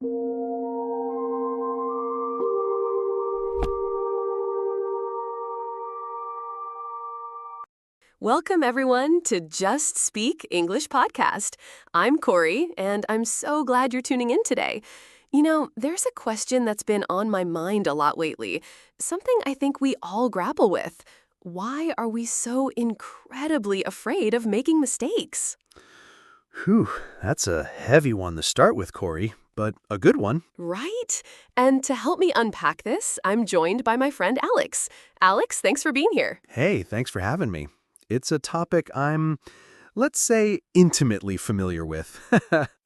Welcome, everyone, to Just Speak English podcast. I'm Corey, and I'm so glad you're tuning in today. You know, there's a question that's been on my mind a lot lately, something I think we all grapple with. Why are we so incredibly afraid of making mistakes? Whew, that's a heavy one to start with, Corey, but a good one. Right? And to help me unpack this, I'm joined by my friend Alex. Alex, thanks for being here. Hey, thanks for having me. It's a topic I'm, let's say, intimately familiar with.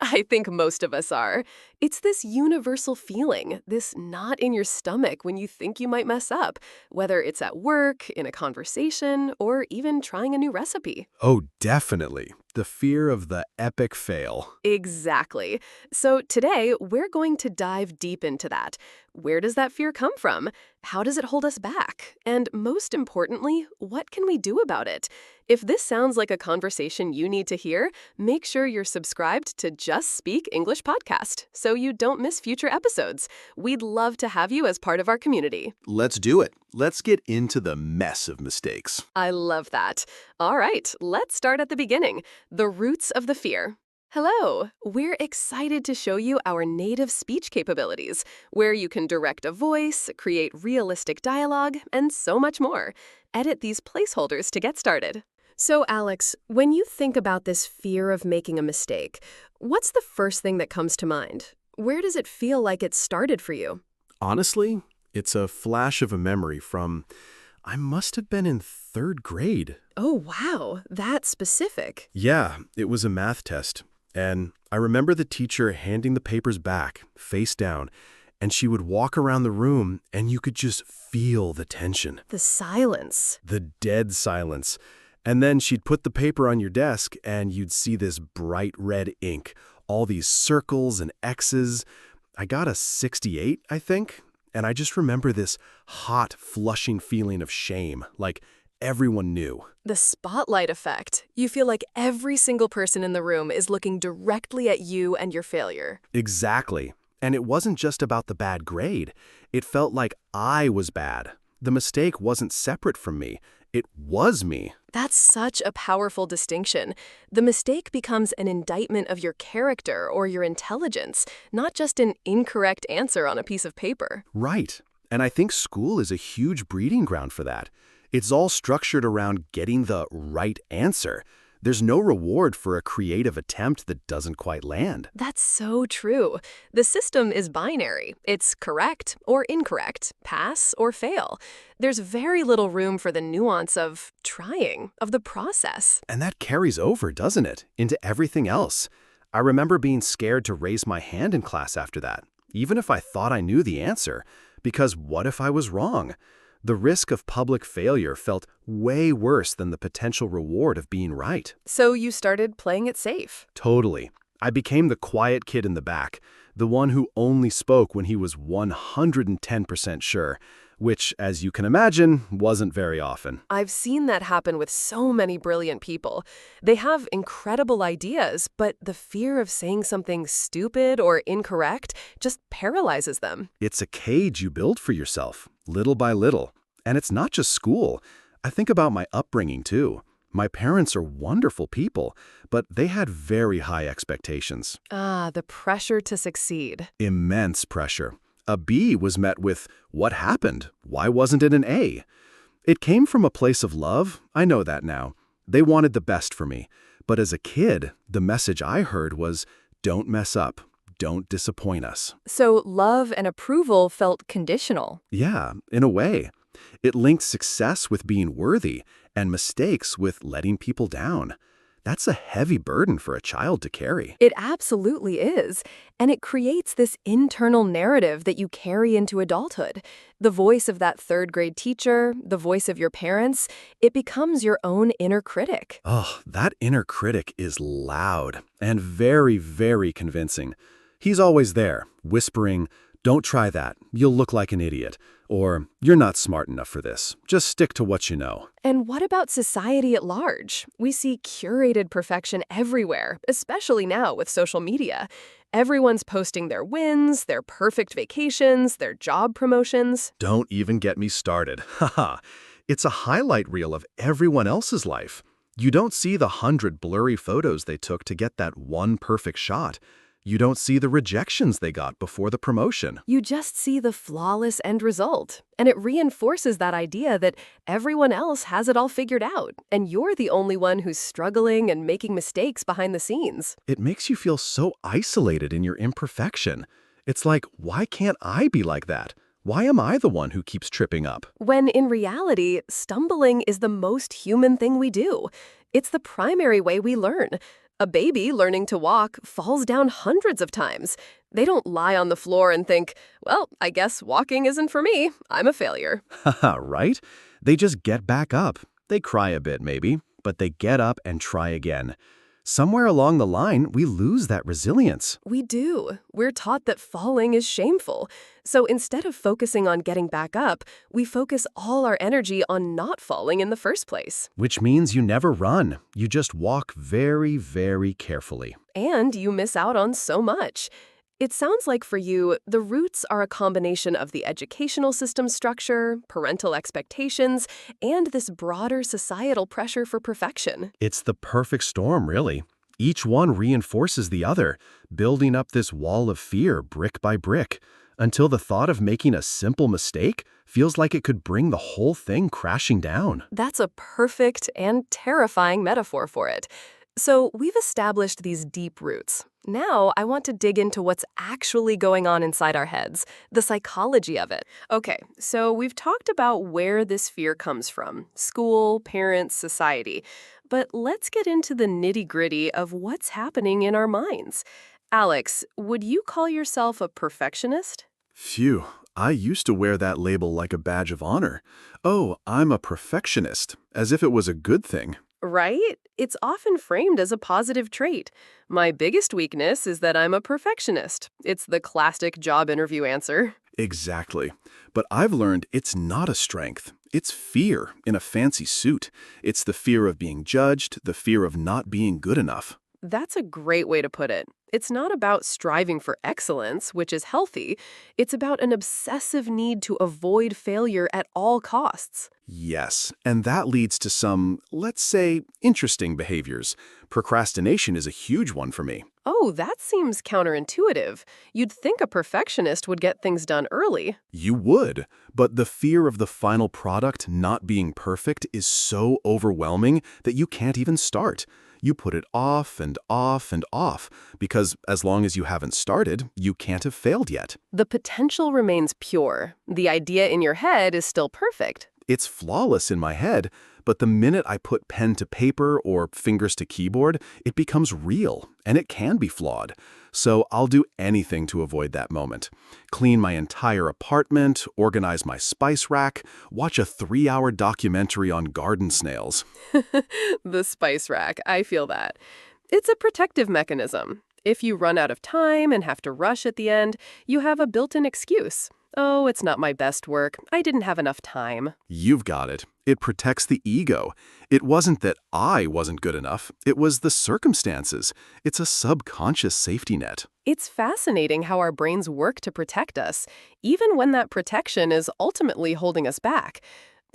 I think most of us are. It's this universal feeling, this knot in your stomach when you think you might mess up, whether it's at work, in a conversation, or even trying a new recipe. Oh, definitely. The fear of the epic fail. Exactly. So today, we're going to dive deep into that. Where does that fear come from? How does it hold us back? And most importantly, what can we do about it? If this sounds like a conversation you need to hear, make sure you're subscribed to Just Speak English podcast so you don't miss future episodes. We'd love to have you as part of our community. Let's do it. Let's get into the mess of mistakes. I love that. All right, let's start at the beginning. The roots of the fear. Hello! We're excited to show you our native speech capabilities, where you can direct a voice, create realistic dialogue, and so much more. Edit these placeholders to get started. So, Alex, when you think about this fear of making a mistake, what's the first thing that comes to mind? Where does it feel like it started for you? Honestly, it's a flash of a memory from, I must have been in third grade. Oh, wow, that's specific. Yeah, it was a math test. And I remember the teacher handing the papers back, face down, and she would walk around the room and you could just feel the tension. The silence. The dead silence. And then she'd put the paper on your desk and you'd see this bright red ink, all these circles and X's. I got a 68, I think, and I just remember this hot, flushing feeling of shame, like everyone knew. The spotlight effect. You feel like every single person in the room is looking directly at you and your failure. Exactly. And it wasn't just about the bad grade. It felt like I was bad. The mistake wasn't separate from me. It was me. That's such a powerful distinction. The mistake becomes an indictment of your character or your intelligence, not just an incorrect answer on a piece of paper. Right. And I think school is a huge breeding ground for that. It's all structured around getting the right answer. There's no reward for a creative attempt that doesn't quite land. That's so true. The system is binary. It's correct or incorrect, pass or fail. There's very little room for the nuance of trying, of the process. And that carries over, doesn't it, into everything else. I remember being scared to raise my hand in class after that, even if I thought I knew the answer, because what if I was wrong? The risk of public failure felt way worse than the potential reward of being right. So you started playing it safe. Totally. I became the quiet kid in the back, the one who only spoke when he was 110% sure, which, as you can imagine, wasn't very often. I've seen that happen with so many brilliant people. They have incredible ideas, but the fear of saying something stupid or incorrect just paralyzes them. It's a cage you build for yourself, little by little. And it's not just school. I think about my upbringing, too. My parents are wonderful people, but they had very high expectations. Ah, the pressure to succeed. Immense pressure. A B was met with, what happened? Why wasn't it an A? It came from a place of love. I know that now. They wanted the best for me. But as a kid, the message I heard was, don't mess up. Don't disappoint us. So love and approval felt conditional. Yeah, in a way. It linked success with being worthy and mistakes with letting people down. That's a heavy burden for a child to carry. It absolutely is. And it creates this internal narrative that you carry into adulthood. The voice of that third grade teacher, the voice of your parents, it becomes your own inner critic. Oh, that inner critic is loud and very, very convincing. He's always there, whispering, Don't try that. You'll look like an idiot. Or, you're not smart enough for this. Just stick to what you know. And what about society at large? We see curated perfection everywhere, especially now with social media. Everyone's posting their wins, their perfect vacations, their job promotions. Don't even get me started. Haha. It's a highlight reel of everyone else's life. You don't see the 100 blurry photos they took to get that one perfect shot. You don't see the rejections they got before the promotion. You just see the flawless end result. And it reinforces that idea that everyone else has it all figured out, and you're the only one who's struggling and making mistakes behind the scenes. It makes you feel so isolated in your imperfection. It's like, why can't I be like that? Why am I the one who keeps tripping up? When in reality, stumbling is the most human thing we do. It's the primary way we learn. A baby learning to walk falls down hundreds of times. They don't lie on the floor and think, well, I guess walking isn't for me. I'm a failure. Haha, right? They just get back up. They cry a bit maybe, but they get up and try again. Somewhere along the line, we lose that resilience. We do. We're taught that falling is shameful. So instead of focusing on getting back up, we focus all our energy on not falling in the first place. Which means you never run. You just walk very, very carefully. And you miss out on so much. It sounds like for you, the roots are a combination of the educational system structure, parental expectations, and this broader societal pressure for perfection. It's the perfect storm, really. Each one reinforces the other, building up this wall of fear brick by brick, until the thought of making a simple mistake feels like it could bring the whole thing crashing down. That's a perfect and terrifying metaphor for it. So we've established these deep roots. Now I want to dig into what's actually going on inside our heads, the psychology of it. Okay, so we've talked about where this fear comes from: school, parents, society. But let's get into the nitty-gritty of what's happening in our minds. Alex, would you call yourself a perfectionist? Phew, I used to wear that label like a badge of honor. Oh, I'm a perfectionist, as if it was a good thing. Right? It's often framed as a positive trait. My biggest weakness is that I'm a perfectionist. It's the classic job interview answer. Exactly. But I've learned it's not a strength. It's fear in a fancy suit. It's the fear of being judged, the fear of not being good enough. That's a great way to put it. It's not about striving for excellence, which is healthy. It's about an obsessive need to avoid failure at all costs. Yes, and that leads to some, let's say, interesting behaviors. Procrastination is a huge one for me. Oh, that seems counterintuitive. You'd think a perfectionist would get things done early. You would, but the fear of the final product not being perfect is so overwhelming that you can't even start. You put it off and off and off, because as long as you haven't started, you can't have failed yet. The potential remains pure. The idea in your head is still perfect. It's flawless in my head, but the minute I put pen to paper or fingers to keyboard, it becomes real, and it can be flawed. So I'll do anything to avoid that moment. Clean my entire apartment, organize my spice rack, watch a 3-hour documentary on garden snails. The spice rack, I feel that. It's a protective mechanism. If you run out of time and have to rush at the end, you have a built-in excuse. Oh, it's not my best work. I didn't have enough time. You've got it. It protects the ego. It wasn't that I wasn't good enough. It was the circumstances. It's a subconscious safety net. It's fascinating how our brains work to protect us, even when that protection is ultimately holding us back.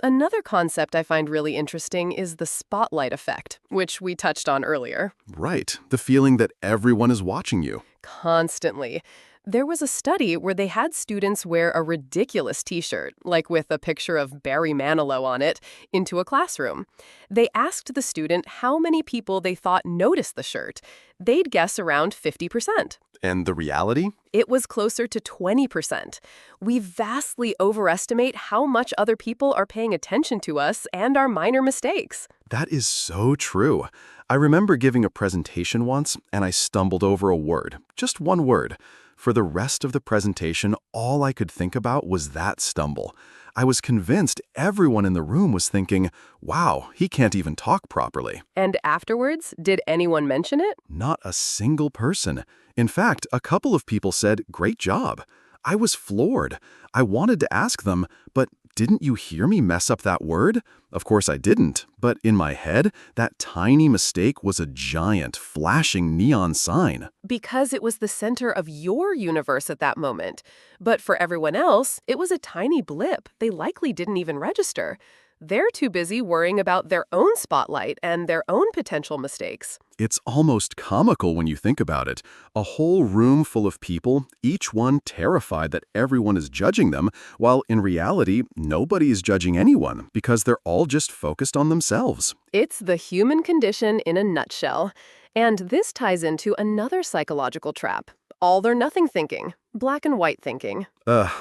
Another concept I find really interesting is the spotlight effect, which we touched on earlier. Right. The feeling that everyone is watching you. Constantly. There was a study where they had students wear a ridiculous t-shirt, like with a picture of Barry Manilow on it, into a classroom. They asked the student how many people they thought noticed the shirt. They'd guess around 50%. And the reality? It was closer to 20%. We vastly overestimate how much other people are paying attention to us and our minor mistakes. That is so true. I remember giving a presentation once, and I stumbled over a word, just one word. For the rest of the presentation, all I could think about was that stumble. I was convinced everyone in the room was thinking, wow, he can't even talk properly. And afterwards, did anyone mention it? Not a single person. In fact, a couple of people said, great job. I was floored. I wanted to ask them, but didn't you hear me mess up that word? Of course I didn't, but in my head, that tiny mistake was a giant, flashing neon sign. Because it was the center of your universe at that moment. But for everyone else, it was a tiny blip. They likely didn't even register. They're too busy worrying about their own spotlight and their own potential mistakes. It's almost comical when you think about it. A whole room full of people, each one terrified that everyone is judging them, while in reality, nobody is judging anyone because they're all just focused on themselves. It's the human condition in a nutshell. And this ties into another psychological trap: all or nothing thinking, black and white thinking.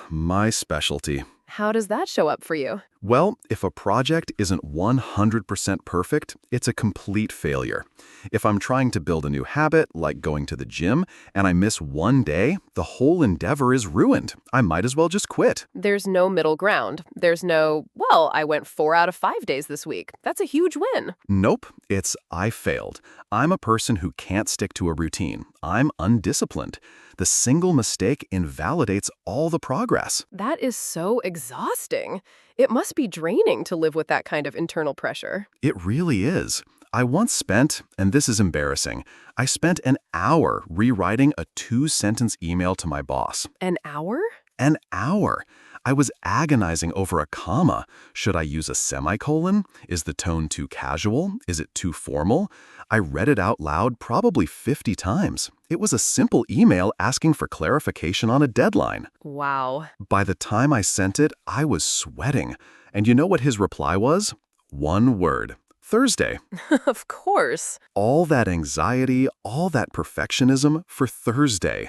My specialty. How does that show up for you? Well, if a project isn't 100% perfect, it's a complete failure. If I'm trying to build a new habit, like going to the gym, and I miss one day, the whole endeavor is ruined. I might as well just quit. There's no middle ground. There's no, well, I went 4 out of 5 days this week. That's a huge win. Nope, it's I failed. I'm a person who can't stick to a routine. I'm undisciplined. The single mistake invalidates all the progress. That is so exhausting. It must be draining to live with that kind of internal pressure. It really is. I once spent, and this is embarrassing, I spent an hour rewriting a 2-sentence email to my boss. An hour? An hour. I was agonizing over a comma. Should I use a semicolon? Is the tone too casual? Is it too formal? I read it out loud probably 50 times. It was a simple email asking for clarification on a deadline. Wow. By the time I sent it, I was sweating. And you know what his reply was? One word. Thursday. Of course. All that anxiety, all that perfectionism for Thursday.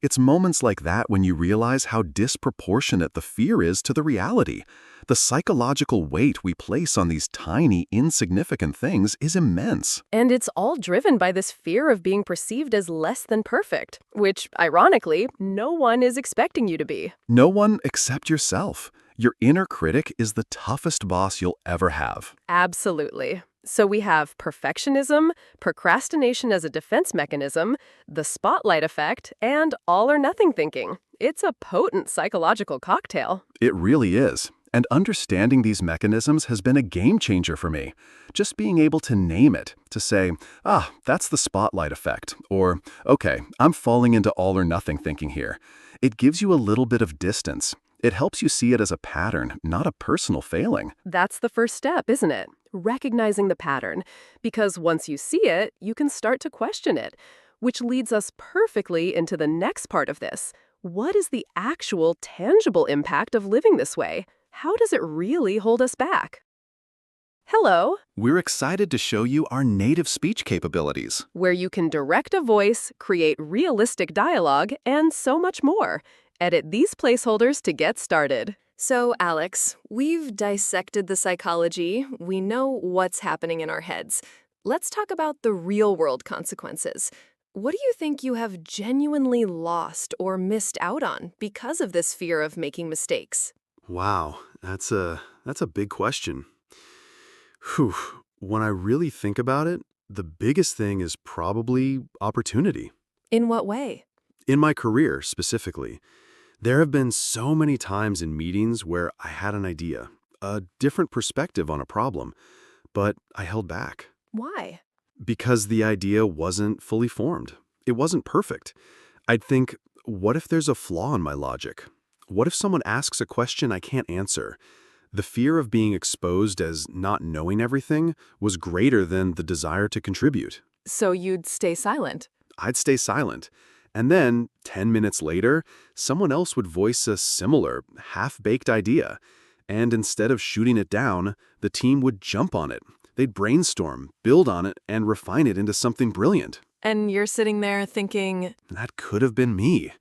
It's moments like that when you realize how disproportionate the fear is to the reality. The psychological weight we place on these tiny, insignificant things is immense. And it's all driven by this fear of being perceived as less than perfect, which, ironically, no one is expecting you to be. No one except yourself. Your inner critic is the toughest boss you'll ever have. Absolutely. So we have perfectionism, procrastination as a defense mechanism, the spotlight effect, and all or nothing thinking. It's a potent psychological cocktail. It really is. And understanding these mechanisms has been a game changer for me. Just being able to name it, to say, that's the spotlight effect, or, okay, I'm falling into all or nothing thinking here. It gives you a little bit of distance. It helps you see it as a pattern, not a personal failing. That's the first step, isn't it? Recognizing the pattern. Because once you see it, you can start to question it. Which leads us perfectly into the next part of this. What is the actual, tangible impact of living this way? How does it really hold us back? Hello, We're excited to show you our native speech capabilities. where you can direct a voice, create realistic dialogue, and so much more. Edit these placeholders to get started. So, Alex, we've dissected the psychology. We know what's happening in our heads. Let's talk about the real-world consequences. What do you think you have genuinely lost or missed out on because of this fear of making mistakes? Wow, that's a big question. Whew. When I really think about it, the biggest thing is probably opportunity. In what way? In my career, specifically, there have been so many times in meetings where I had an idea, a different perspective on a problem, but I held back. Why? Because the idea wasn't fully formed. It wasn't perfect. I'd think, what if there's a flaw in my logic? What if someone asks a question I can't answer? The fear of being exposed as not knowing everything was greater than the desire to contribute. So you'd stay silent. I'd stay silent. And then, 10 minutes later, someone else would voice a similar, half-baked idea. And instead of shooting it down, the team would jump on it. They'd brainstorm, build on it, and refine it into something brilliant. And you're sitting there thinking, That could have been me.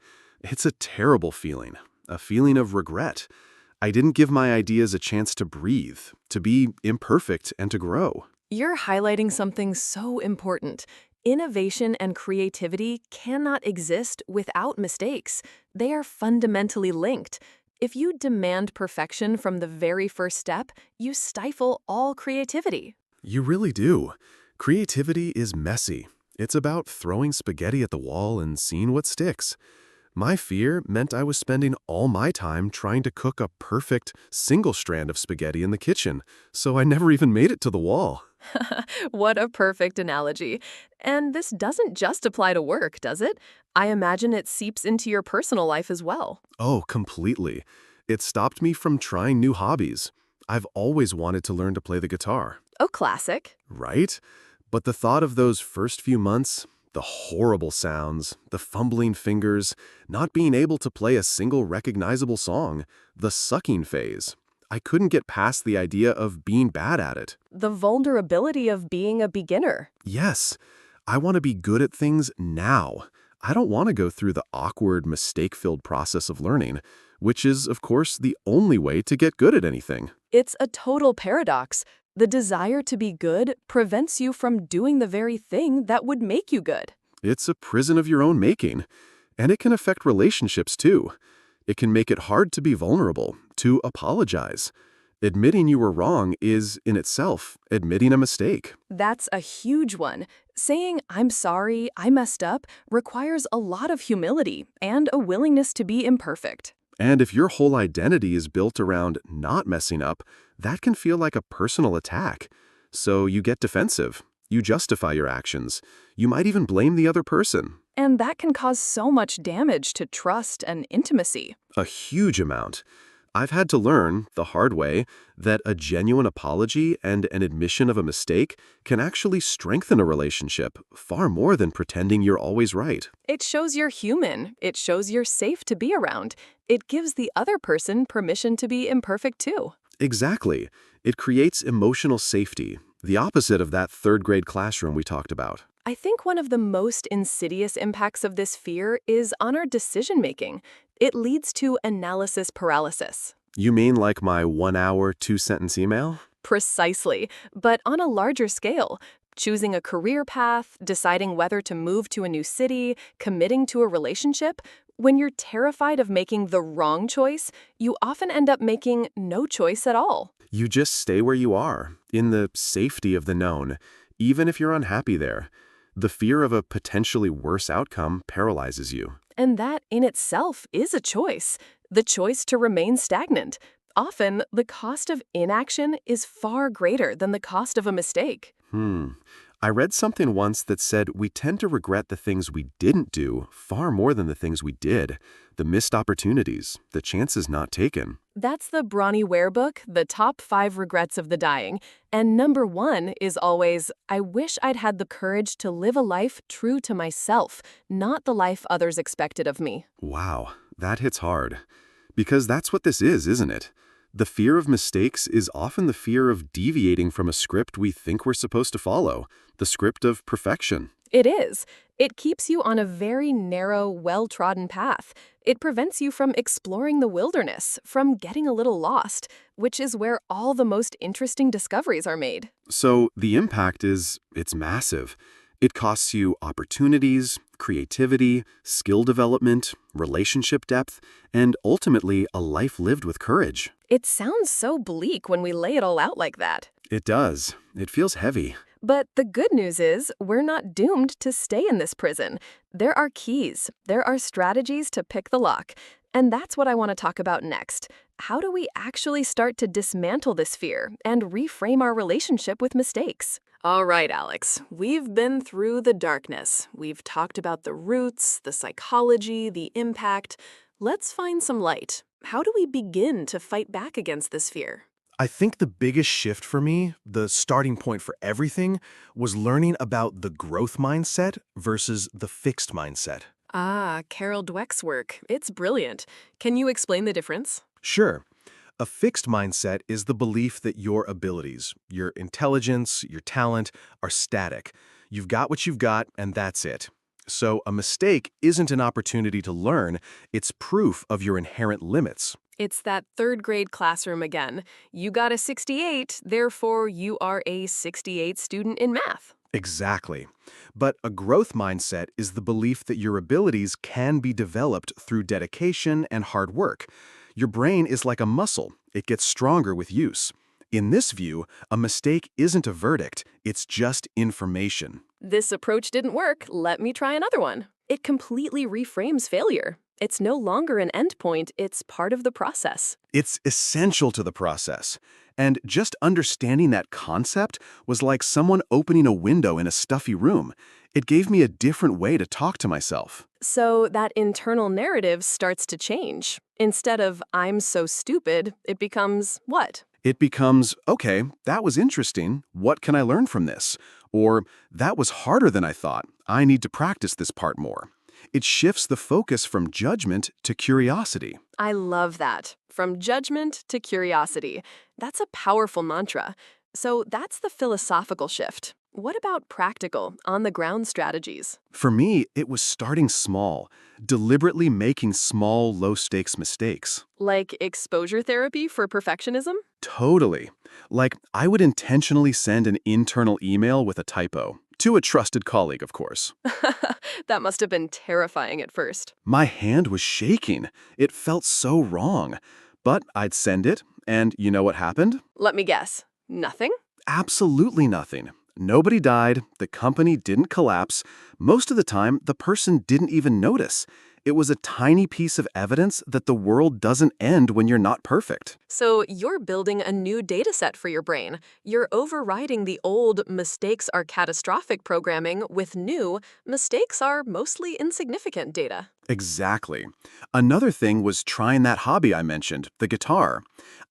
It's a terrible feeling, a feeling of regret. I didn't give my ideas a chance to breathe, to be imperfect, and to grow. you're highlighting something so important. Innovation and creativity cannot exist without mistakes. They are fundamentally linked. If you demand perfection from the very first step, you stifle all creativity. You really do. Creativity is messy. It's about throwing spaghetti at the wall and seeing what sticks. My fear meant I was spending all my time trying to cook a perfect single strand of spaghetti in the kitchen, so I never even made it to the wall. What a perfect analogy. And this doesn't just apply to work, does it? I imagine it seeps into your personal life as well. Oh, completely. It stopped me from trying new hobbies. I've always wanted to learn to play the guitar. Oh, classic. Right? But the thought of those first few months, the horrible sounds, the fumbling fingers, not being able to play a single recognizable song, the sucking phase. I couldn't get past the idea of being bad at it. The vulnerability of being a beginner. Yes, I want to be good at things now. I don't want to go through the awkward, mistake-filled process of learning, which is, of course, the only way to get good at anything. It's a total paradox. The desire to be good prevents you from doing the very thing that would make you good. It's a prison of your own making, and it can affect relationships too. It can make it hard to be vulnerable, to apologize. Admitting you were wrong is, in itself, admitting a mistake. That's a huge one. Saying, I'm sorry, I messed up, requires a lot of humility and a willingness to be imperfect. And if your whole identity is built around not messing up, that can feel like a personal attack. So you get defensive. You justify your actions. You might even blame the other person. And that can cause so much damage to trust and intimacy. A huge amount. I've had to learn, the hard way, that a genuine apology and an admission of a mistake can actually strengthen a relationship far more than pretending you're always right. It shows you're human. It shows you're safe to be around. It gives the other person permission to be imperfect too. Exactly. It creates emotional safety, the opposite of that third-grade classroom we talked about. I think one of the most insidious impacts of this fear is on our decision-making. It leads to analysis paralysis. You mean like my 1-hour, 2-sentence email? Precisely, but on a larger scale. Choosing a career path, deciding whether to move to a new city, committing to a relationship. When you're terrified of making the wrong choice, you often end up making no choice at all. You just stay where you are, in the safety of the known, even if you're unhappy there. The fear of a potentially worse outcome paralyzes you. And that in itself is a choice, the choice to remain stagnant. Often, the cost of inaction is far greater than the cost of a mistake. I read something once that said we tend to regret the things we didn't do far more than the things we did, the missed opportunities, the chances not taken. That's the Bronnie Ware book, The Top 5 Regrets of the Dying. And number 1 is always, I wish I'd had the courage to live a life true to myself, not the life others expected of me. Wow, that hits hard. Because that's what this is, isn't it? The fear of mistakes is often the fear of deviating from a script we think we're supposed to follow, the script of perfection. It is. It keeps you on a very narrow, well-trodden path. It prevents you from exploring the wilderness, from getting a little lost, which is where all the most interesting discoveries are made. So the impact it's massive. It costs you opportunities, creativity, skill development, relationship depth, and ultimately a life lived with courage. It sounds so bleak when we lay it all out like that. It does. It feels heavy. But the good news is, we're not doomed to stay in this prison. There are keys. There are strategies to pick the lock. And that's what I want to talk about next. How do we actually start to dismantle this fear and reframe our relationship with mistakes? All right, Alex, we've been through the darkness. We've talked about the roots, the psychology, the impact. Let's find some light. How do we begin to fight back against this fear? I think the biggest shift for me, the starting point for everything, was learning about the growth mindset versus the fixed mindset. Ah, Carol Dweck's work. It's brilliant. Can you explain the difference? Sure, a fixed mindset is the belief that your abilities, your intelligence, your talent are static. You've got what you've got, and that's it. So a mistake isn't an opportunity to learn, it's proof of your inherent limits. It's that third grade classroom again. You got a 68, therefore you are a 68 student in math. Exactly. But a growth mindset is the belief that your abilities can be developed through dedication and hard work. Your brain is like a muscle. It gets stronger with use. In this view, a mistake isn't a verdict, it's just information. This approach didn't work. Let me try another one. It completely reframes failure. It's no longer an endpoint, it's part of the process. It's essential to the process. And just understanding that concept was like someone opening a window in a stuffy room. It gave me a different way to talk to myself. So that internal narrative starts to change. Instead of, I'm so stupid, it becomes, what? It becomes, okay, that was interesting. What can I learn from this? Or, that was harder than I thought. I need to practice this part more. It shifts the focus from judgment to curiosity. I love that. From judgment to curiosity. That's a powerful mantra. So that's the philosophical shift. What about practical, on-the-ground strategies? For me, it was starting small, deliberately making small, low-stakes mistakes. Like exposure therapy for perfectionism? Totally. Like, I would intentionally send an internal email with a typo. To a trusted colleague, of course. That must have been terrifying at first. My hand was shaking. It felt so wrong. But I'd send it, and you know what happened? Let me guess. Nothing? Absolutely nothing. Nobody died, the company didn't collapse. Most of the time, the person didn't even notice. It was a tiny piece of evidence that the world doesn't end when you're not perfect. So you're building a new data set for your brain. You're overriding the old mistakes are catastrophic programming with new mistakes are mostly insignificant data. Exactly. Another thing was trying that hobby I mentioned, the guitar.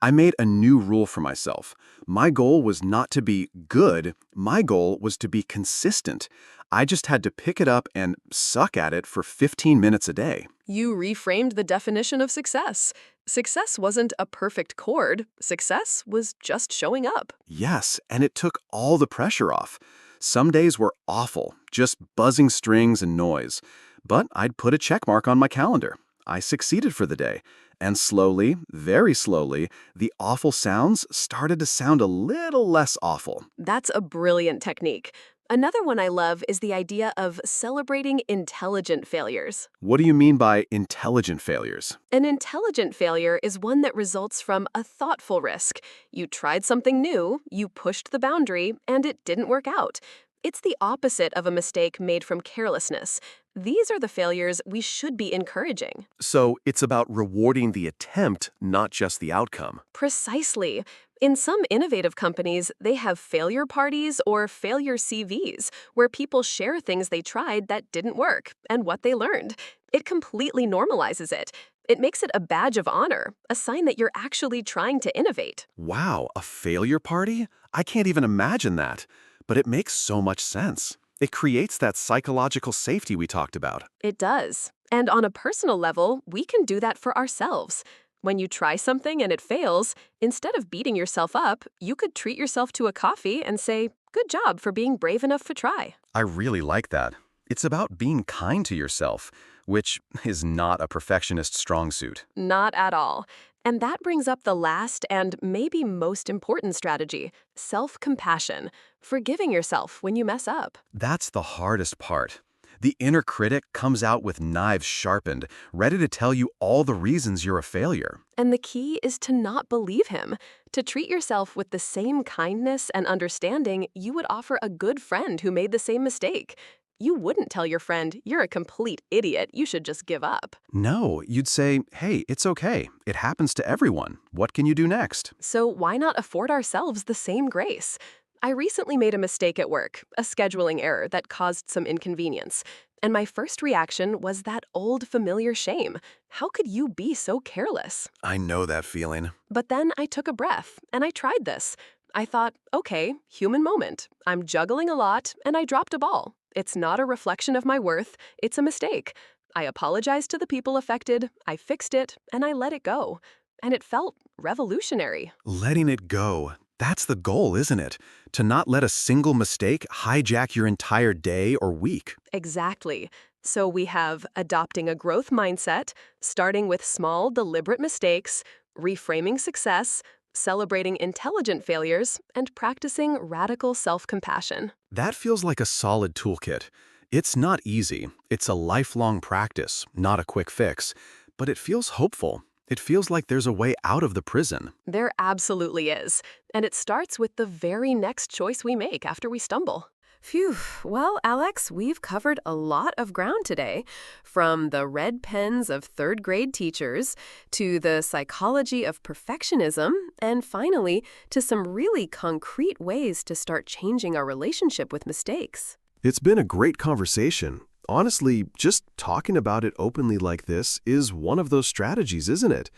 I made a new rule for myself. My goal was not to be good, my goal was to be consistent. I just had to pick it up and suck at it for 15 minutes a day. You reframed the definition of success. Success wasn't a perfect chord. Success was just showing up. Yes, and it took all the pressure off. Some days were awful, just buzzing strings and noise. But I'd put a check mark on my calendar. I succeeded for the day. And slowly, very slowly, the awful sounds started to sound a little less awful. That's a brilliant technique. Another one I love is the idea of celebrating intelligent failures. What do you mean by intelligent failures? An intelligent failure is one that results from a thoughtful risk. You tried something new, you pushed the boundary, and it didn't work out. It's the opposite of a mistake made from carelessness. These are the failures we should be encouraging. So it's about rewarding the attempt, not just the outcome. Precisely. In some innovative companies, they have failure parties or failure CVs, where people share things they tried that didn't work and what they learned. It completely normalizes it. It makes it a badge of honor, a sign that you're actually trying to innovate. Wow, a failure party? I can't even imagine that. But it makes so much sense. It creates that psychological safety we talked about. It does. And on a personal level, we can do that for ourselves. When you try something and it fails, instead of beating yourself up, you could treat yourself to a coffee and say, "Good job for being brave enough to try." I really like that. It's about being kind to yourself, which is not a perfectionist's strong suit. Not at all. And that brings up the last and maybe most important strategy, self-compassion, forgiving yourself when you mess up. That's the hardest part. The inner critic comes out with knives sharpened, ready to tell you all the reasons you're a failure. And the key is to not believe him, to treat yourself with the same kindness and understanding you would offer a good friend who made the same mistake. You wouldn't tell your friend, "You're a complete idiot, you should just give up." No, you'd say, hey, it's okay. It happens to everyone. What can you do next? So why not afford ourselves the same grace? I recently made a mistake at work, a scheduling error that caused some inconvenience. And my first reaction was that old familiar shame. How could you be so careless? I know that feeling. But then I took a breath and I tried this. I thought, okay, human moment. I'm juggling a lot and I dropped a ball. It's not a reflection of my worth, it's a mistake. I apologized to the people affected, I fixed it, and I let it go. And it felt revolutionary. Letting it go. That's the goal, isn't it? To not let a single mistake hijack your entire day or week. Exactly. So we have adopting a growth mindset, starting with small, deliberate mistakes, reframing success, celebrating intelligent failures, and practicing radical self-compassion. That feels like a solid toolkit. It's not easy. It's a lifelong practice, not a quick fix. But it feels hopeful. It feels like there's a way out of the prison. There absolutely is. And it starts with the very next choice we make after we stumble. Phew. Well, Alex, we've covered a lot of ground today, from the red pens of third grade teachers to the psychology of perfectionism, and finally, to some really concrete ways to start changing our relationship with mistakes. It's been a great conversation. Honestly, just talking about it openly like this is one of those strategies, isn't it?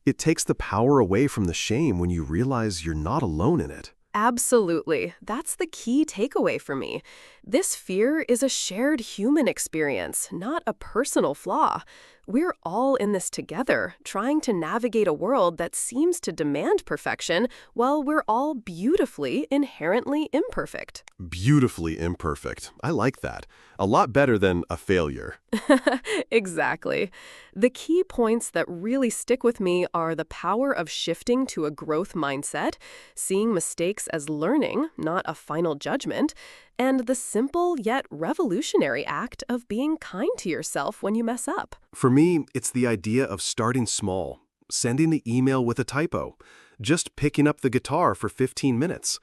It takes the power away from the shame when you realize you're not alone in it. Absolutely. That's the key takeaway for me. This fear is a shared human experience, not a personal flaw. We're all in this together, trying to navigate a world that seems to demand perfection while we're all beautifully, inherently imperfect. Beautifully imperfect. I like that. A lot better than a failure. Exactly. The key points that really stick with me are the power of shifting to a growth mindset, seeing mistakes as learning, not a final judgment, and the simple yet revolutionary act of being kind to yourself when you mess up. For me, it's the idea of starting small, sending the email with a typo, just picking up the guitar for 15 minutes.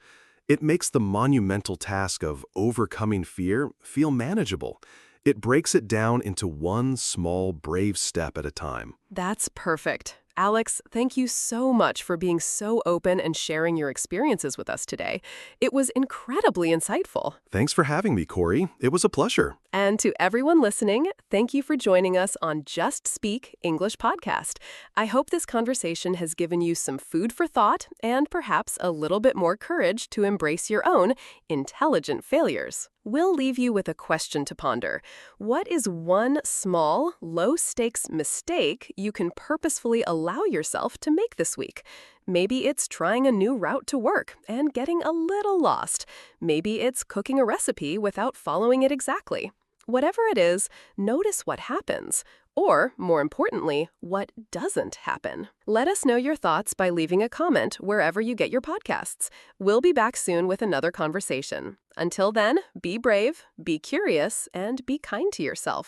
It makes the monumental task of overcoming fear feel manageable. It breaks it down into one small, brave step at a time. That's perfect. Alex, thank you so much for being so open and sharing your experiences with us today. It was incredibly insightful. Thanks for having me, Corey. It was a pleasure. And to everyone listening, thank you for joining us on Just Speak English podcast. I hope this conversation has given you some food for thought and perhaps a little bit more courage to embrace your own intelligent failures. We'll leave you with a question to ponder. What is one small, low-stakes mistake you can purposefully allow yourself to make this week? Maybe it's trying a new route to work and getting a little lost. Maybe it's cooking a recipe without following it exactly. Whatever it is, notice what happens. Or, more importantly, what doesn't happen. Let us know your thoughts by leaving a comment wherever you get your podcasts. We'll be back soon with another conversation. Until then, be brave, be curious, and be kind to yourself.